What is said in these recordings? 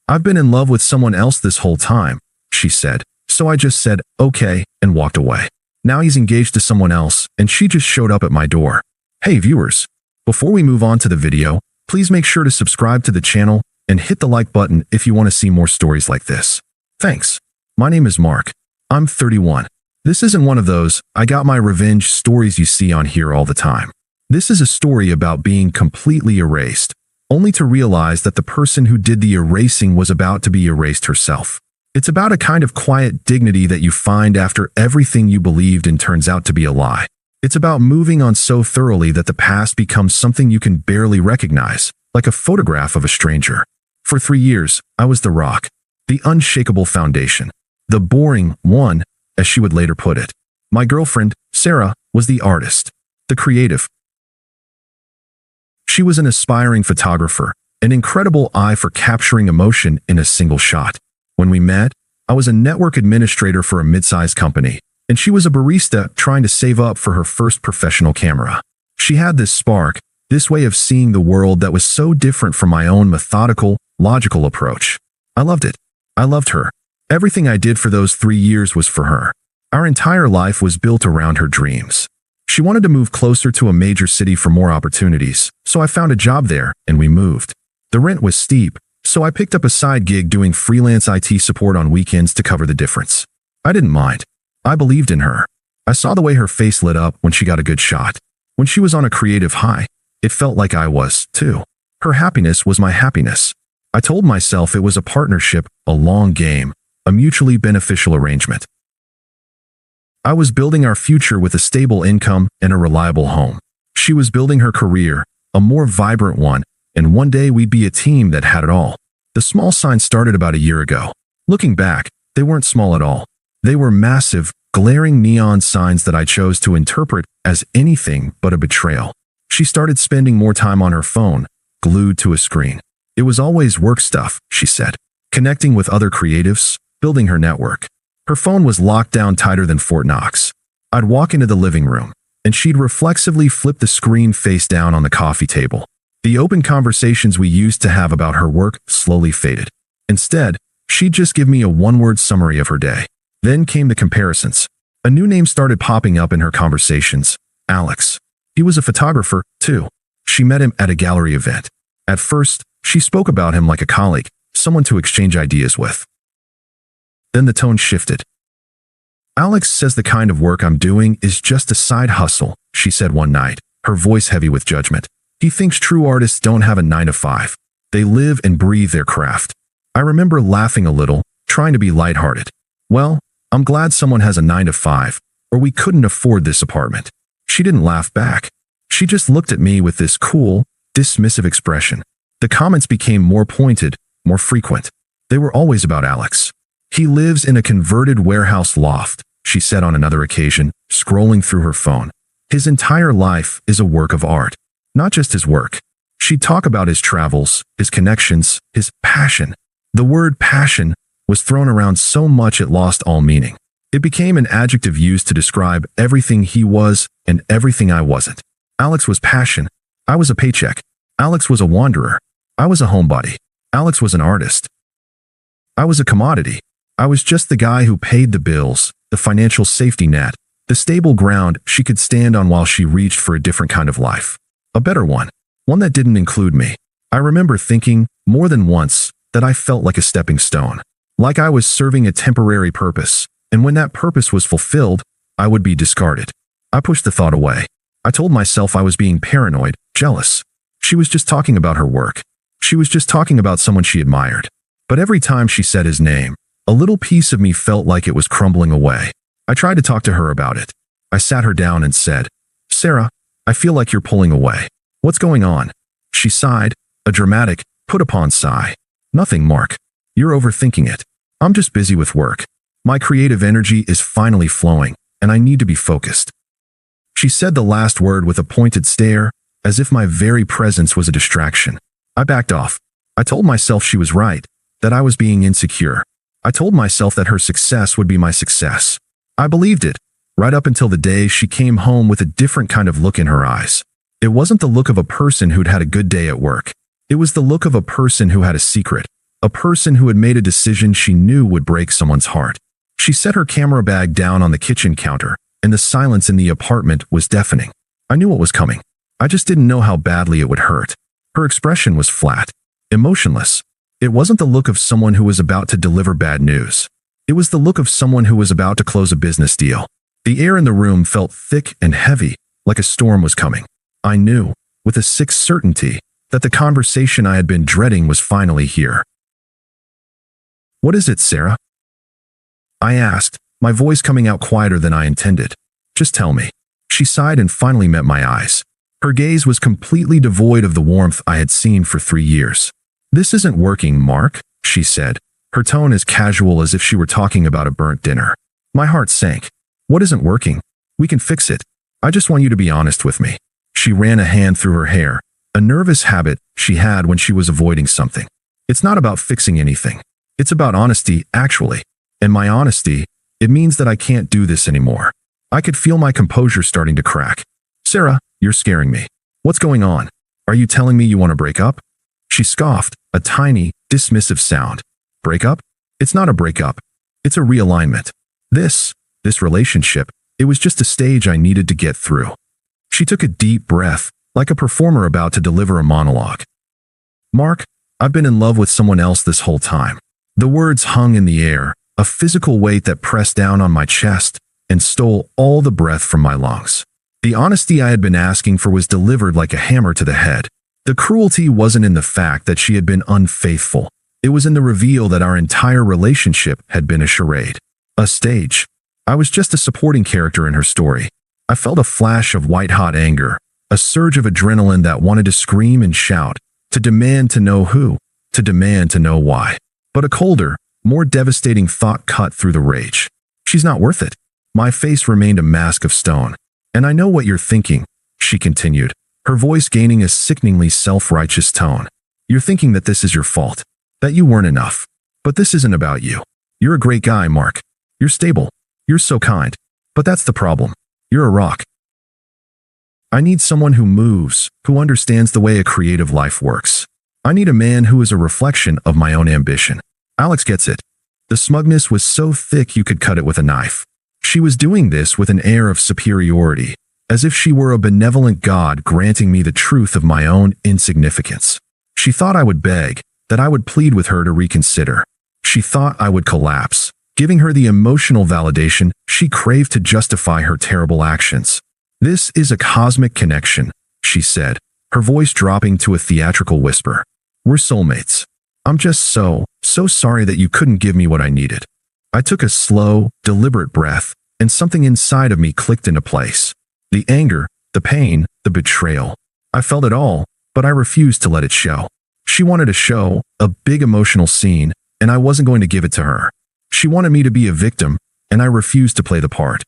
"I've been in love with someone else this whole time," she said. So I just said, "Okay," and walked away. Now he's engaged to someone else, and she just showed up at my door. Hey viewers, before we move on to the video, please make sure to subscribe to the channel and hit the like button if you want to see more stories like this. Thanks. My name is Mark. I'm 31. This isn't one of those "I got my revenge" stories you see on here all the time. This is a story about being completely erased, only to realize that the person who did the erasing was about to be erased herself. It's about a kind of quiet dignity that you find after everything you believed in turns out to be a lie. It's about moving on so thoroughly that the past becomes something you can barely recognize, like a photograph of a stranger. For 3 years, I was the rock, the unshakable foundation, the boring one, as she would later put it. My girlfriend, Sarah, was the artist, the creative. She was an aspiring photographer, an incredible eye for capturing emotion in a single shot. When we met, I was a network administrator for a mid-sized company, and she was a barista trying to save up for her first professional camera. She had this spark, this way of seeing the world that was so different from my own methodical, logical approach. I loved it. I loved her. Everything I did for those 3 years was for her. Our entire life was built around her dreams. She wanted to move closer to a major city for more opportunities, so I found a job there, and we moved. The rent was steep, so I picked up a side gig doing freelance IT support on weekends to cover the difference. I didn't mind. I believed in her. I saw the way her face lit up when she got a good shot. When she was on a creative high, it felt like I was, too. Her happiness was my happiness. I told myself it was a partnership, a long game, a mutually beneficial arrangement. I was building our future with a stable income and a reliable home. She was building her career, a more vibrant one, and one day we'd be a team that had it all. The small signs started about a year ago. Looking back, they weren't small at all. They were massive, glaring neon signs that I chose to interpret as anything but a betrayal. She started spending more time on her phone, glued to a screen. It was always work stuff, she said. Connecting with other creatives, building her network. Her phone was locked down tighter than Fort Knox. I'd walk into the living room, and she'd reflexively flip the screen face down on the coffee table. The open conversations we used to have about her work slowly faded. Instead, she'd just give me a one-word summary of her day. Then came the comparisons. A new name started popping up in her conversations, Alex. He was a photographer, too. She met him at a gallery event. At first, she spoke about him like a colleague, someone to exchange ideas with. Then the tone shifted. "Alex says the kind of work I'm doing is just a side hustle," she said one night, her voice heavy with judgment. "He thinks true artists don't have a 9 to 5. They live and breathe their craft." I remember laughing a little, trying to be lighthearted. "Well, I'm glad someone has a 9 to 5, or we couldn't afford this apartment." She didn't laugh back. She just looked at me with this cool, dismissive expression. The comments became more pointed, more frequent. They were always about Alex. "He lives in a converted warehouse loft," she said on another occasion, scrolling through her phone. "His entire life is a work of art. Not just his work." She'd talk about his travels, his connections, his passion. The word passion was thrown around so much it lost all meaning. It became an adjective used to describe everything he was and everything I wasn't. Alex was passion. I was a paycheck. Alex was a wanderer. I was a homebody. Alex was an artist. I was a commodity. I was just the guy who paid the bills, the financial safety net, the stable ground she could stand on while she reached for a different kind of life. A better one. One that didn't include me. I remember thinking, more than once, that I felt like a stepping stone. Like I was serving a temporary purpose, and when that purpose was fulfilled, I would be discarded. I pushed the thought away. I told myself I was being paranoid, jealous. She was just talking about her work. She was just talking about someone she admired. But every time she said his name, a little piece of me felt like it was crumbling away. I tried to talk to her about it. I sat her down and said, "Sarah, I feel like you're pulling away. What's going on?" She sighed, a dramatic, put-upon sigh. "Nothing, Mark. You're overthinking it. I'm just busy with work. My creative energy is finally flowing, and I need to be focused." She said the last word with a pointed stare, as if my very presence was a distraction. I backed off. I told myself she was right, that I was being insecure. I told myself that her success would be my success. I believed it, right up until the day she came home with a different kind of look in her eyes. It wasn't the look of a person who'd had a good day at work. It was the look of a person who had a secret, A person who had made a decision she knew would break someone's heart. She set her camera bag down on the kitchen counter, and the silence in the apartment was deafening. I knew what was coming. I just didn't know how badly it would hurt. Her expression was flat, emotionless. It wasn't the look of someone who was about to deliver bad news. It was the look of someone who was about to close a business deal. The air in the room felt thick and heavy, like a storm was coming. I knew, with a sick certainty, that the conversation I had been dreading was finally here. "What is it, Sarah?" I asked, my voice coming out quieter than I intended. "Just tell me." She sighed and finally met my eyes. Her gaze was completely devoid of the warmth I had seen for 3 years. "This isn't working, Mark," she said, her tone as casual as if she were talking about a burnt dinner. My heart sank. "What isn't working? We can fix it. I just want you to be honest with me." She ran a hand through her hair, a nervous habit she had when she was avoiding something. "It's not about fixing anything. It's about honesty, actually. And my honesty, it means that I can't do this anymore." I could feel my composure starting to crack. "Sarah, you're scaring me. What's going on? Are you telling me you want to break up?" She scoffed, a tiny, dismissive sound. "Break up? It's not a breakup. It's a realignment. This relationship, it was just a stage I needed to get through." She took a deep breath, like a performer about to deliver a monologue. "Mark, I've been in love with someone else this whole time." The words hung in the air, a physical weight that pressed down on my chest and stole all the breath from my lungs. The honesty I had been asking for was delivered like a hammer to the head. The cruelty wasn't in the fact that she had been unfaithful. It was in the reveal that our entire relationship had been a charade, a stage. I was just a supporting character in her story. I felt a flash of white-hot anger, a surge of adrenaline that wanted to scream and shout, to demand to know who, to demand to know why. But a colder, more devastating thought cut through the rage. "She's not worth it." My face remained a mask of stone. "And I know what you're thinking," she continued, her voice gaining a sickeningly self-righteous tone. "You're thinking that this is your fault, that you weren't enough. But this isn't about you. You're a great guy, Mark. You're stable. You're so kind. But that's the problem. You're a rock. I need someone who moves, who understands the way a creative life works. I need a man who is a reflection of my own ambition." Alex gets it. The smugness was so thick you could cut it with a knife. She was doing this with an air of superiority, as if she were a benevolent god granting me the truth of my own insignificance. She thought I would beg, that I would plead with her to reconsider. She thought I would collapse, giving her the emotional validation she craved to justify her terrible actions. "This is a cosmic connection," she said, her voice dropping to a theatrical whisper. "We're soulmates. I'm just so sorry that you couldn't give me what I needed." I took a slow, deliberate breath, and something inside of me clicked into place. The anger, the pain, the betrayal. I felt it all, but I refused to let it show. She wanted a show, a big emotional scene, and I wasn't going to give it to her. She wanted me to be a victim, and I refused to play the part.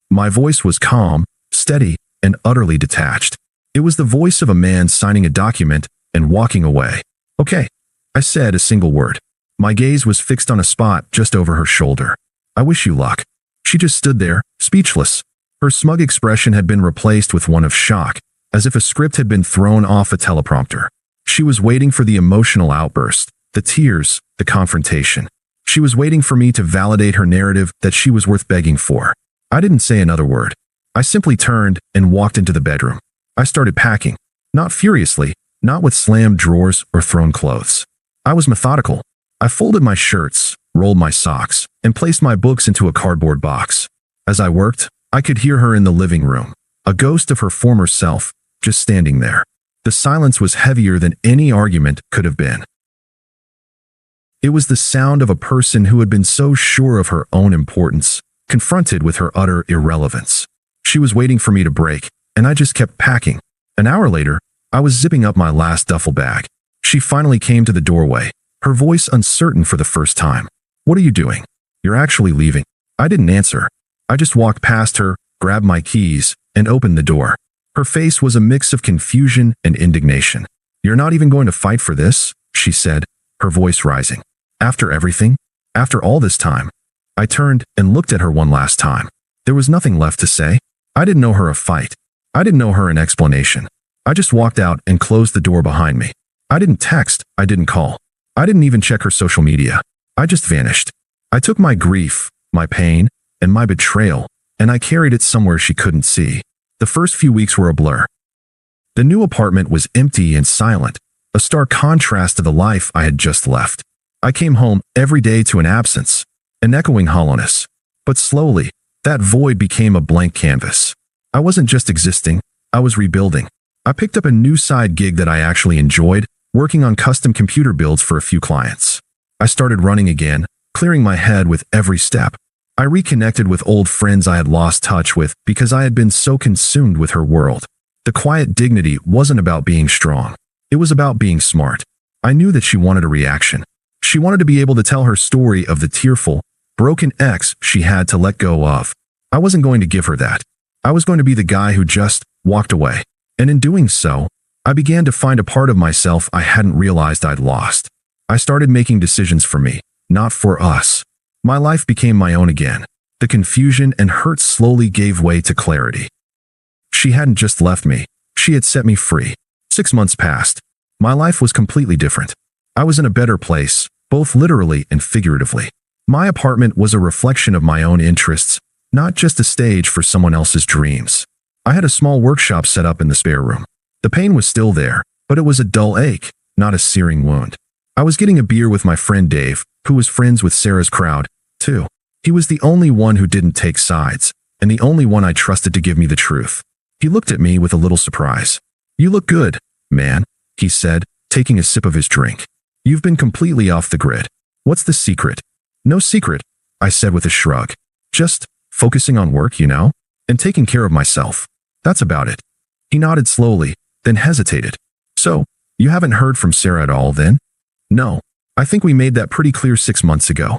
My voice was calm, steady, and utterly detached. It was the voice of a man signing a document and walking away. "Okay," I said a single word. My gaze was fixed on a spot just over her shoulder. "I wish you luck." She just stood there, speechless. Her smug expression had been replaced with one of shock, as if a script had been thrown off a teleprompter. She was waiting for the emotional outburst, the tears, the confrontation. She was waiting for me to validate her narrative that she was worth begging for. I didn't say another word. I simply turned and walked into the bedroom. I started packing, not furiously, not with slammed drawers or thrown clothes. I was methodical. I folded my shirts, rolled my socks, and placed my books into a cardboard box. As I worked, I could hear her in the living room, a ghost of her former self, just standing there. The silence was heavier than any argument could have been. It was the sound of a person who had been so sure of her own importance, confronted with her utter irrelevance. She was waiting for me to break, and I just kept packing. An hour later, I was zipping up my last duffel bag. She finally came to the doorway, her voice uncertain for the first time. "What are you doing? You're actually leaving?" I didn't answer. I just walked past her, grabbed my keys, and opened the door. Her face was a mix of confusion and indignation. "You're not even going to fight for this?" she said, her voice rising. "After everything? After all this time?" I turned and looked at her one last time. There was nothing left to say. I didn't owe her a fight. I didn't owe her an explanation. I just walked out and closed the door behind me. I didn't text, I didn't call. I didn't even check her social media. I just vanished. I took my grief, my pain, and my betrayal, and I carried it somewhere she couldn't see. The first few weeks were a blur. The new apartment was empty and silent, a stark contrast to the life I had just left. I came home every day to an absence, an echoing hollowness. But slowly, that void became a blank canvas. I wasn't just existing, I was rebuilding. I picked up a new side gig that I actually enjoyed, working on custom computer builds for a few clients. I started running again, clearing my head with every step. I reconnected with old friends I had lost touch with because I had been so consumed with her world. The quiet dignity wasn't about being strong. It was about being smart. I knew that she wanted a reaction. She wanted to be able to tell her story of the tearful, broken ex she had to let go of. I wasn't going to give her that. I was going to be the guy who just walked away. And in doing so, I began to find a part of myself I hadn't realized I'd lost. I started making decisions for me, not for us. My life became my own again. The confusion and hurt slowly gave way to clarity. She hadn't just left me, she had set me free. 6 months passed. My life was completely different. I was in a better place, both literally and figuratively. My apartment was a reflection of my own interests, not just a stage for someone else's dreams. I had a small workshop set up in the spare room. The pain was still there, but it was a dull ache, not a searing wound. I was getting a beer with my friend Dave, who was friends with Sarah's crowd, too. He was the only one who didn't take sides, and the only one I trusted to give me the truth. He looked at me with a little surprise. "You look good, man," he said, taking a sip of his drink. "You've been completely off the grid. What's the secret?" "No secret," I said with a shrug. "Just focusing on work, you know, and taking care of myself. That's about it." He nodded slowly, then hesitated. "So, you haven't heard from Sarah at all then?" "No. I think we made that pretty clear 6 months ago."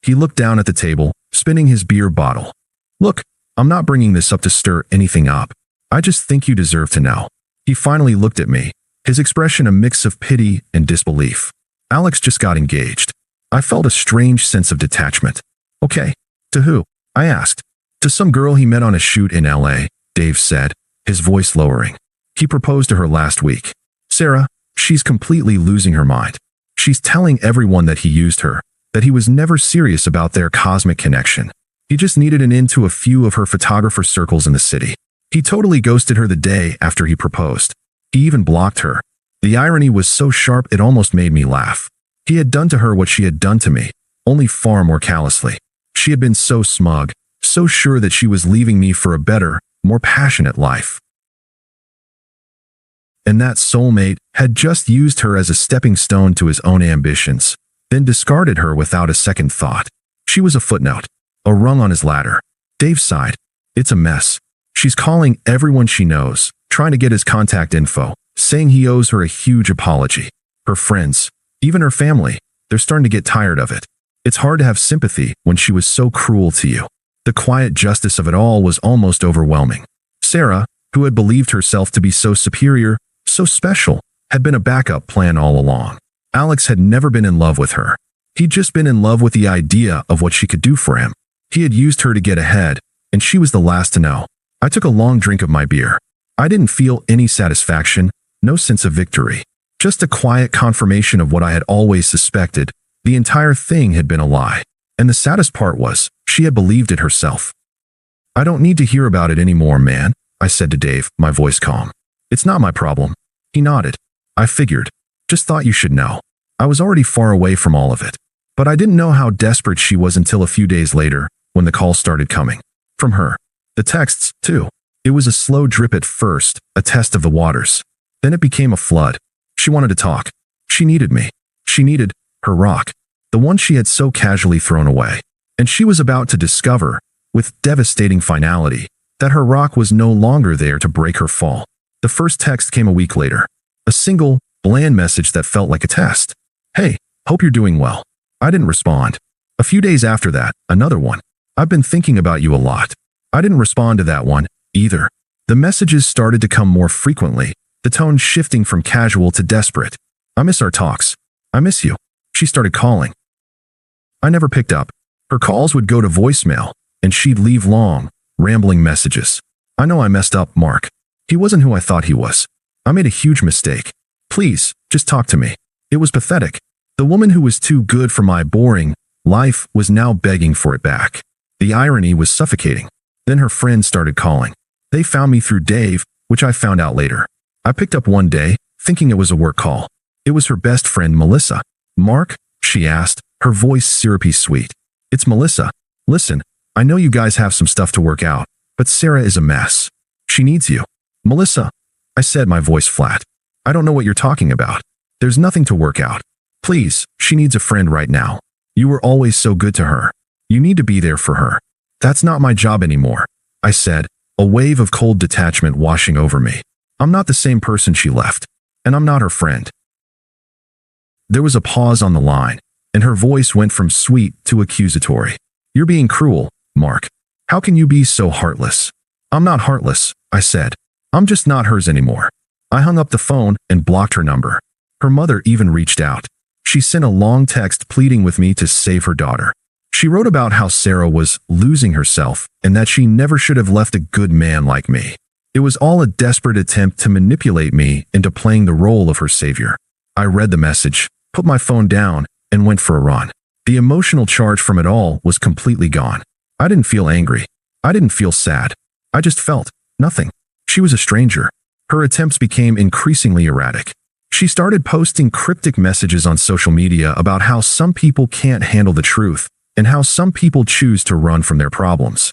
He looked down at the table, spinning his beer bottle. "Look, I'm not bringing this up to stir anything up. I just think you deserve to know." He finally looked at me, his expression a mix of pity and disbelief. "Alex just got engaged." I felt a strange sense of detachment. "Okay. To who?" I asked. "To some girl he met on a shoot in LA, Dave said, his voice lowering. "He proposed to her last week. Sarah, she's completely losing her mind. She's telling everyone that he used her, that he was never serious about their cosmic connection. He just needed an in to a few of her photographer circles in the city. He totally ghosted her the day after he proposed. He even blocked her. The irony was so sharp it almost made me laugh. He had done to her what she had done to me, only far more callously. She had been so smug, so sure that she was leaving me for a better, more passionate life. And that soulmate had just used her as a stepping stone to his own ambitions, then discarded her without a second thought. She was a footnote, a rung on his ladder. Dave sighed. "It's a mess. She's calling everyone she knows, trying to get his contact info, saying he owes her a huge apology. Her friends, even her family, they're starting to get tired of it. It's hard to have sympathy when she was so cruel to you." The quiet justice of it all was almost overwhelming. Sarah, who had believed herself to be so superior, so special, had been a backup plan all along. Alex had never been in love with her. He'd just been in love with the idea of what she could do for him. He had used her to get ahead, and she was the last to know. I took a long drink of my beer. I didn't feel any satisfaction, no sense of victory. Just a quiet confirmation of what I had always suspected. The entire thing had been a lie. And the saddest part was, she had believed it herself. "I don't need to hear about it anymore, man," I said to Dave, my voice calm. "It's not my problem." He nodded. "I figured. Just thought you should know." I was already far away from all of it. But I didn't know how desperate she was until a few days later, when the calls started coming. From her. The texts, too. It was a slow drip at first, a test of the waters. Then it became a flood. She wanted to talk. She needed me. She needed her rock, the one she had so casually thrown away. And she was about to discover, with devastating finality, that her rock was no longer there to break her fall. The first text came a week later. A single, bland message that felt like a test. "Hey, hope you're doing well." I didn't respond. A few days after that, another one. "I've been thinking about you a lot." I didn't respond to that one, either. The messages started to come more frequently, the tone shifting from casual to desperate. "I miss our talks. I miss you." She started calling. I never picked up. Her calls would go to voicemail, and she'd leave long, rambling messages. "I know I messed up, Mark. He wasn't who I thought he was. I made a huge mistake. Please, just talk to me." It was pathetic. The woman who was too good for my boring life was now begging for it back. The irony was suffocating. Then her friends started calling. They found me through Dave, which I found out later. I picked up one day, thinking it was a work call. It was her best friend, Melissa. "Mark?" she asked, her voice syrupy sweet. "It's Melissa. Listen, I know you guys have some stuff to work out, but Sarah is a mess. She needs you." "Melissa," I said, my voice flat. "I don't know what you're talking about. There's nothing to work out. Please, she needs a friend right now. You were always so good to her. You need to be there for her." "That's not my job anymore," I said, a wave of cold detachment washing over me. "I'm not the same person she left, and I'm not her friend." There was a pause on the line, and her voice went from sweet to accusatory. "You're being cruel, Mark. How can you be so heartless?" "I'm not heartless," I said. "I'm just not hers anymore." I hung up the phone and blocked her number. Her mother even reached out. She sent a long text pleading with me to save her daughter. She wrote about how Sarah was losing herself and that she never should have left a good man like me. It was all a desperate attempt to manipulate me into playing the role of her savior. I read the message, put my phone down, and went for a run. The emotional charge from it all was completely gone. I didn't feel angry. I didn't feel sad. I just felt nothing. She was a stranger. Her attempts became increasingly erratic. She started posting cryptic messages on social media about how some people can't handle the truth and how some people choose to run from their problems.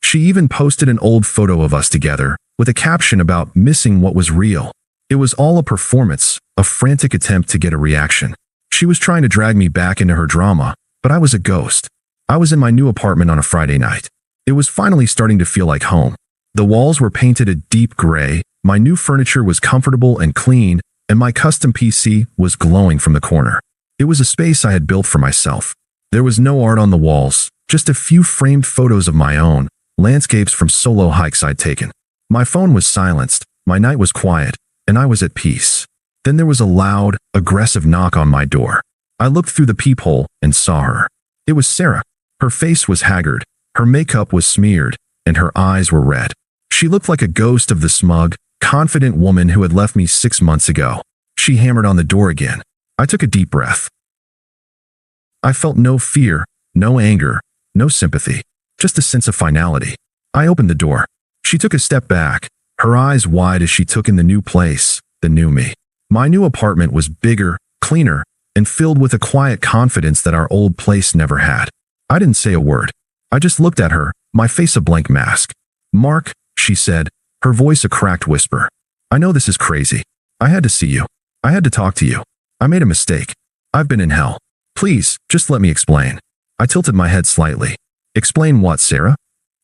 She even posted an old photo of us together with a caption about missing what was real. It was all a performance, a frantic attempt to get a reaction. She was trying to drag me back into her drama, but I was a ghost. I was in my new apartment on a Friday night. It was finally starting to feel like home. The walls were painted a deep gray, my new furniture was comfortable and clean, and my custom PC was glowing from the corner. It was a space I had built for myself. There was no art on the walls, just a few framed photos of my own, landscapes from solo hikes I'd taken. My phone was silenced, my night was quiet, and I was at peace. Then there was a loud, aggressive knock on my door. I looked through the peephole and saw her. It was Sarah. Her face was haggard, her makeup was smeared, and her eyes were red. She looked like a ghost of the smug, confident woman who had left me 6 months ago. She hammered on the door again. I took a deep breath. I felt no fear, no anger, no sympathy, just a sense of finality. I opened the door. She took a step back, her eyes wide as she took in the new place, the new me. My new apartment was bigger, cleaner, and filled with a quiet confidence that our old place never had. I didn't say a word. I just looked at her, my face a blank mask. "Mark," she said, her voice a cracked whisper. "I know this is crazy. I had to see you. I had to talk to you. I made a mistake. I've been in hell. Please, just let me explain." I tilted my head slightly. "Explain what, Sarah?"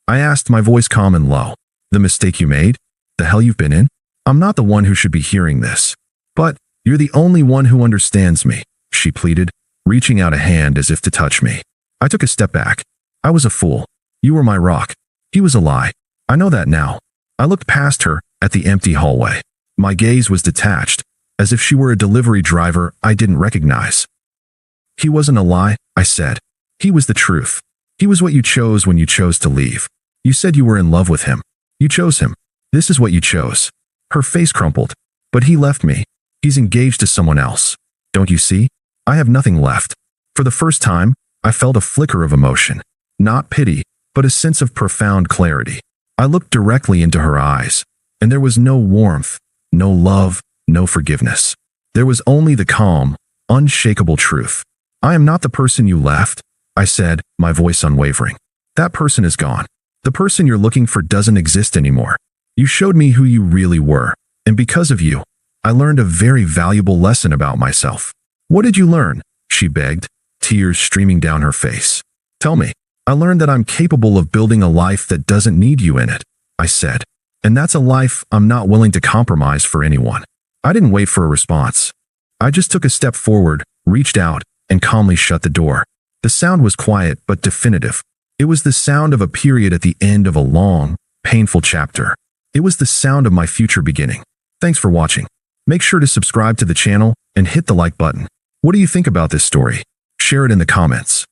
I asked, my voice calm and low. "The mistake you made? The hell you've been in? I'm not the one who should be hearing this. But you're the only one who understands me," she pleaded, reaching out a hand as if to touch me. I took a step back. "I was a fool. You were my rock. He was a lie. I know that now." I looked past her at the empty hallway. My gaze was detached, as if she were a delivery driver I didn't recognize. "He wasn't a lie," I said. "He was the truth. He was what you chose when you chose to leave. You said you were in love with him. You chose him. This is what you chose." Her face crumpled. "But he left me. He's engaged to someone else. Don't you see? I have nothing left." For the first time, I felt a flicker of emotion. Not pity, but a sense of profound clarity. I looked directly into her eyes, and there was no warmth, no love, no forgiveness. There was only the calm, unshakable truth. "I am not the person you left," I said, my voice unwavering. "That person is gone. The person you're looking for doesn't exist anymore. You showed me who you really were, and because of you, I learned a very valuable lesson about myself." "What did you learn?" she begged, tears streaming down her face. "Tell me." "I learned that I'm capable of building a life that doesn't need you in it," I said. "And that's a life I'm not willing to compromise for anyone." I didn't wait for a response. I just took a step forward, reached out, and calmly shut the door. The sound was quiet but definitive. It was the sound of a period at the end of a long, painful chapter. It was the sound of my future beginning. Thanks for watching. Make sure to subscribe to the channel and hit the like button. What do you think about this story? Share it in the comments.